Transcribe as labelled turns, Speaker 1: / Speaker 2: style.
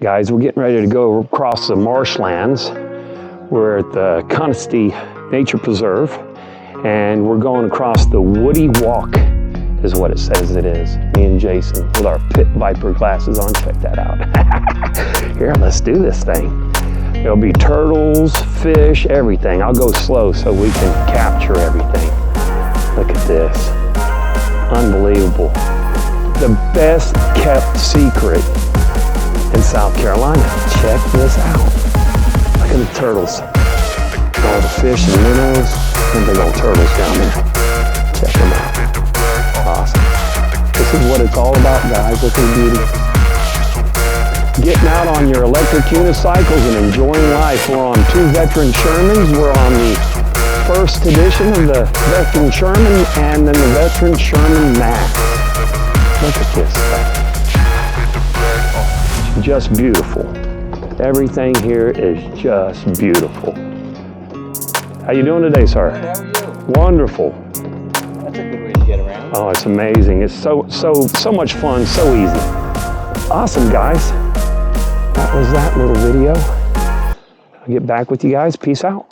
Speaker 1: Guys, we're getting ready to go across the marshlands. We're at the Conestee Nature Preserve, and we're going across the Woody Walk, is what it says it is. Me and Jason with our pit viper glasses on. Check that out. Here, let's do this thing. There'll be turtles, fish, everything. I'll go slow so we can capture everything. Look at this. Unbelievable. The best kept secret in South Carolina. Check this out. Look at the turtles. All the fish and minnows. And big old turtles down there. Check them out. Awesome. This is what it's all about, guys. Look at the beauty. Getting out on your electric unicycles and enjoying life. We're on 2 veteran Shermans. We're on the first edition of the veteran Sherman and then the veteran Sherman Max. Look at this stuff. Just beautiful. Everything here is just beautiful. How you doing today, sir?
Speaker 2: Good, how are you?
Speaker 1: Wonderful.
Speaker 2: That's a good way to get around.
Speaker 1: Oh, it's amazing. It's so much fun, so easy. Awesome, guys. That was that little video. I'll get back with you guys. Peace out.